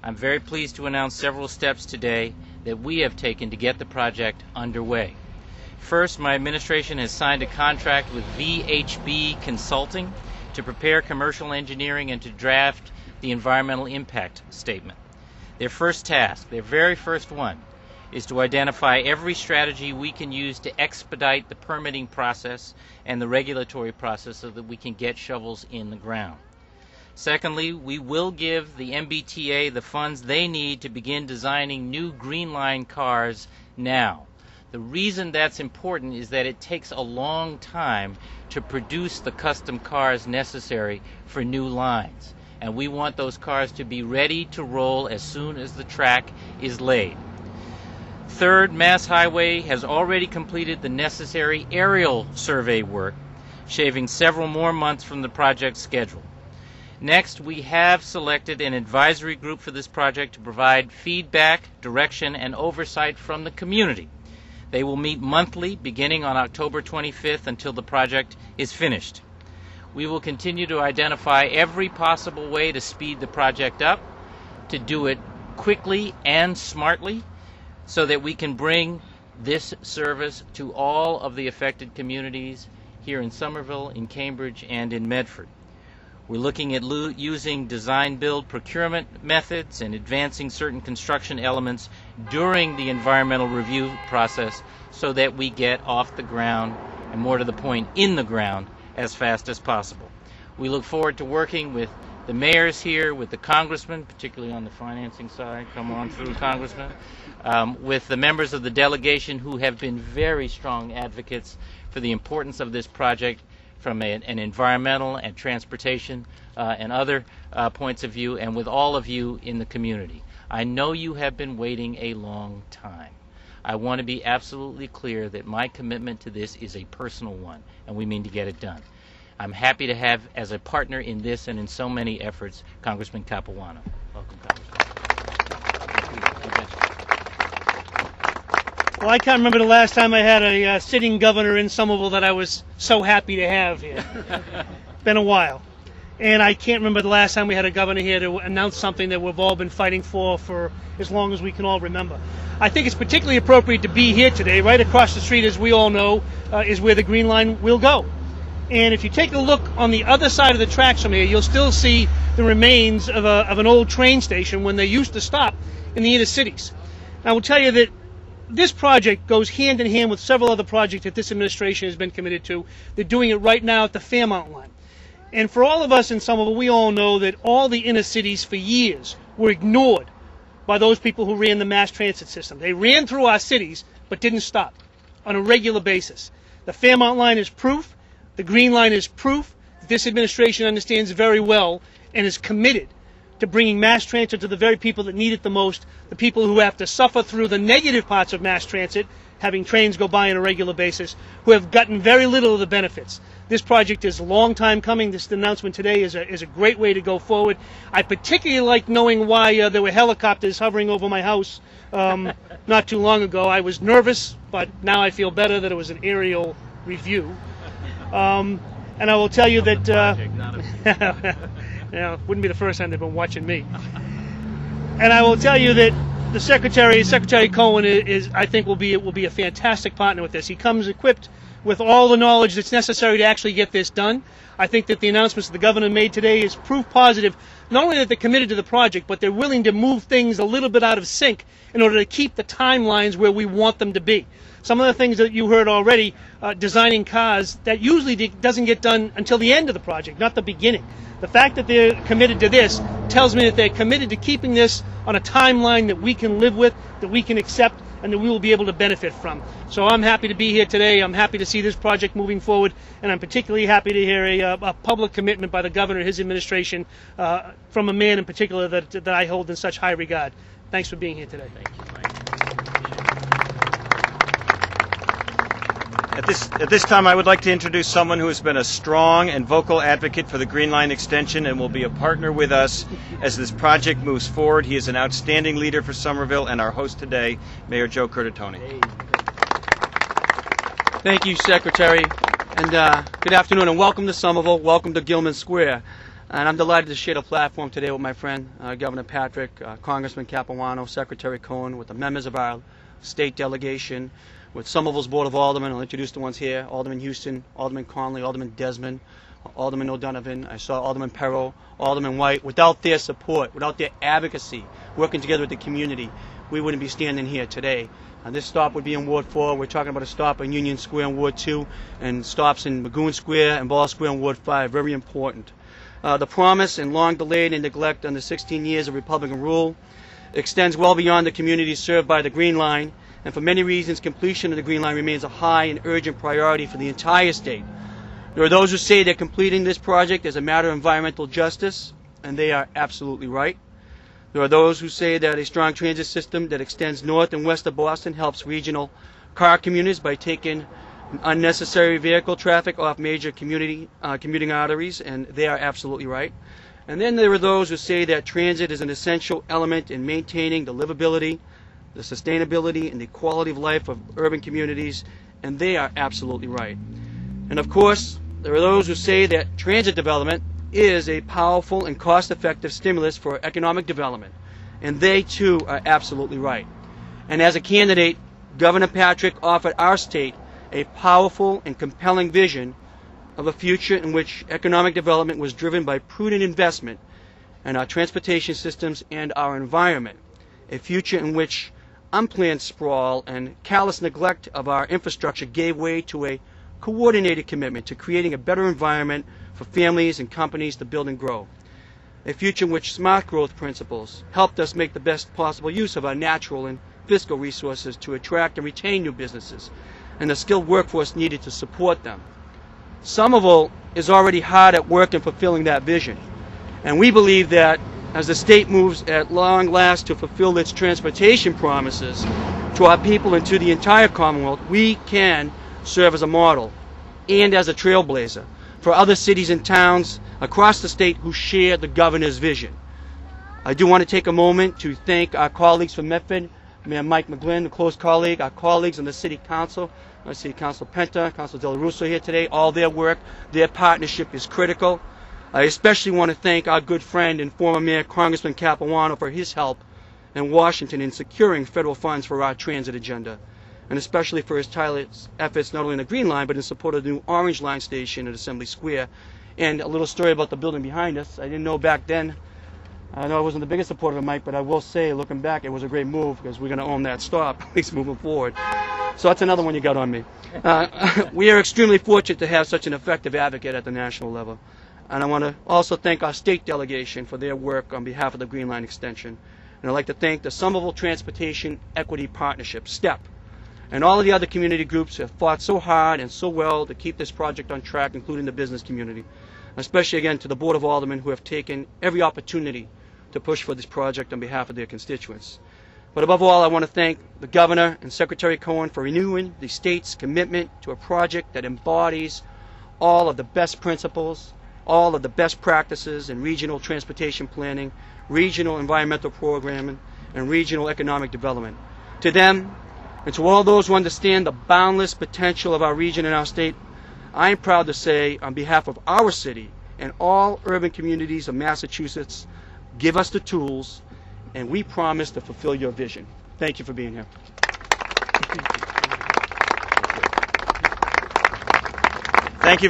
I'm very pleased to announce several steps today that we have taken to get the project underway. First, my administration has signed a contract with VHB Consulting to prepare commercial engineering and to draft the environmental impact statement. Their first task, their very first one, is to identify every strategy we can use to expedite the permitting process and the regulatory process so that we can get shovels in the ground. Secondly, we will give the MBTA the funds they need to begin designing new Green Line cars now. The reason that's important is that it takes a long time to produce the custom cars necessary for new lines, and we want those cars to be ready to roll as soon as the track is laid. Third, Mass Highway has already completed the necessary aerial survey work, shaving several more months from the project schedule. Next, we have selected an advisory group for this project to provide feedback, direction, and oversight from the community. They will meet monthly beginning on October 25th until the project is finished. We will continue to identify every possible way to speed the project up, to do it quickly and smartly, so that we can bring this service to all of the affected communities here in Somerville, in Cambridge, and in Medford. We're looking at using design-build procurement methods and advancing certain construction elements during the environmental review process so that we get off the ground, and more to the point, in the ground, as fast as possible. We look forward to working with the mayors here, with the congressmen, particularly on the financing side, come on through, Congressman, with the members of the delegation who have been very strong advocates for the importance of this project from an environmental and transportation and other points of view, and with all of you in the community. I know you have been waiting a long time. I want to be absolutely clear that my commitment to this is a personal one, and we mean to get it done. I'm happy to have, as a partner in this and in so many efforts, Congressman Capuano. Welcome, Congressman. Well, I can't remember the last time I had a sitting governor in Somerville that I was so happy to have here. Been a while. And I can't remember the last time we had a governor here to announce something that we've all been fighting for as long as we can all remember. I think it's particularly appropriate to be here today. Right across the street, as we all know, is where the Green Line will go. And if you take a look on the other side of the tracks from here, you'll still see the remains of an old train station when they used to stop in the inner cities. I will tell you that this project goes hand in hand with several other projects that this administration has been committed to. They're doing it right now at the Fairmount line. And for all of us in Somerville, we all know that all the inner cities for years were ignored by those people who ran the mass transit system. They ran through our cities but didn't stop on a regular basis. The Fairmount line is proof. The Green Line is proof that this administration understands very well and is committed to bringing mass transit to the very people that need it the most, the people who have to suffer through the negative parts of mass transit, having trains go by on a regular basis, who have gotten very little of the benefits. This project is a long time coming. This announcement today is a great way to go forward. I particularly like knowing why there were helicopters hovering over my house not too long ago. I was nervous, but now I feel better that it was an aerial review. And I will tell you that wouldn't be the first time they've been watching me. And I will tell you that the Secretary Cohen I think will be a fantastic partner with this. He comes equipped with all the knowledge that's necessary to actually get this done. I think that the announcements that the governor made today is proof positive, not only that they're committed to the project, but they're willing to move things a little bit out of sync in order to keep the timelines where we want them to be. Some of the things that you heard already, designing cars, that usually doesn't get done until the end of the project, not the beginning. The fact that they're committed to this tells me that they're committed to keeping this on a timeline that we can live with, that we can accept, and that we will be able to benefit from. So I'm happy to be here today. I'm happy to see this project moving forward, and I'm particularly happy to hear a public commitment by the governor and his administration from a man in particular that I hold in such high regard. Thanks for being here today. Thank you, Mike. At this time, I would like to introduce someone who has been a strong and vocal advocate for the Green Line extension and will be a partner with us as this project moves forward. He is an outstanding leader for Somerville and our host today, Mayor Joe Curtatone. Thank you, Secretary, and good afternoon, and welcome to Somerville. Welcome to Gilman Square. And I'm delighted to share the platform today with my friend, Governor Patrick, Congressman Capuano, Secretary Cohen, with the members of our state delegation, with Somerville's Board of Aldermen. I'll introduce the ones here: Alderman Houston, Alderman Conley, Alderman Desmond, Alderman O'Donovan. I saw Alderman Perro, Alderman White. Without their support, without their advocacy, working together with the community, we wouldn't be standing here today. This stop would be in Ward 4. We're talking about a stop in Union Square in Ward 2, and stops in Magoon Square and Ball Square in Ward 5. Very important. The promise and long delayed and neglect under 16 years of Republican rule extends well beyond the communities served by the Green Line, and for many reasons, completion of the Green Line remains a high and urgent priority for the entire state. There are those who say that completing this project is a matter of environmental justice, and they are absolutely right. There are those who say that a strong transit system that extends north and west of Boston helps regional car communities by taking unnecessary vehicle traffic off major commuting arteries, and they are absolutely right. And then there are those who say that transit is an essential element in maintaining the livability, the sustainability, and the quality of life of urban communities, and they are absolutely right. And of course, there are those who say that transit development is a powerful and cost-effective stimulus for economic development, and they too are absolutely right. And as a candidate, Governor Patrick offered our state a powerful and compelling vision of a future in which economic development was driven by prudent investment in our transportation systems and our environment, a future in which unplanned sprawl and callous neglect of our infrastructure gave way to a coordinated commitment to creating a better environment for families and companies to build and grow. A future in which smart growth principles helped us make the best possible use of our natural and fiscal resources to attract and retain new businesses and the skilled workforce needed to support them. Somerville is already hard at work in fulfilling that vision, and we believe that as the state moves at long last to fulfill its transportation promises to our people and to the entire Commonwealth, we can serve as a model and as a trailblazer for other cities and towns across the state who share the governor's vision. I do want to take a moment to thank our colleagues from Medford, Mayor Mike McGlynn, a close colleague, our colleagues on the City Council. I see Council Penta, Council Del Russo here today. All their work, their partnership is critical. I especially want to thank our good friend and former Mayor Congressman Capuano for his help in Washington in securing federal funds for our transit agenda, and especially for his tireless efforts not only in the Green Line but in support of the new Orange Line station at Assembly Square. And a little story about the building behind us. I didn't know back then, I know I wasn't the biggest supporter of Mike, but I will say, looking back, it was a great move because we're going to own that stop, at least moving forward. So that's another one you got on me. We are extremely fortunate to have such an effective advocate at the national level. And I want to also thank our state delegation for their work on behalf of the Green Line extension. And I'd like to thank the Somerville Transportation Equity Partnership, STEP, and all of the other community groups who have fought so hard and so well to keep this project on track, including the business community. Especially, again, to the Board of Aldermen who have taken every opportunity to push for this project on behalf of their constituents. But above all, I want to thank the Governor and Secretary Cohen for renewing the state's commitment to a project that embodies all of the best principles, all of the best practices in regional transportation planning, regional environmental programming, and regional economic development. To them, and to all those who understand the boundless potential of our region and our state, I am proud to say, on behalf of our city and all urban communities of Massachusetts, give us the tools, and we promise to fulfill your vision. Thank you for being here. Thank you.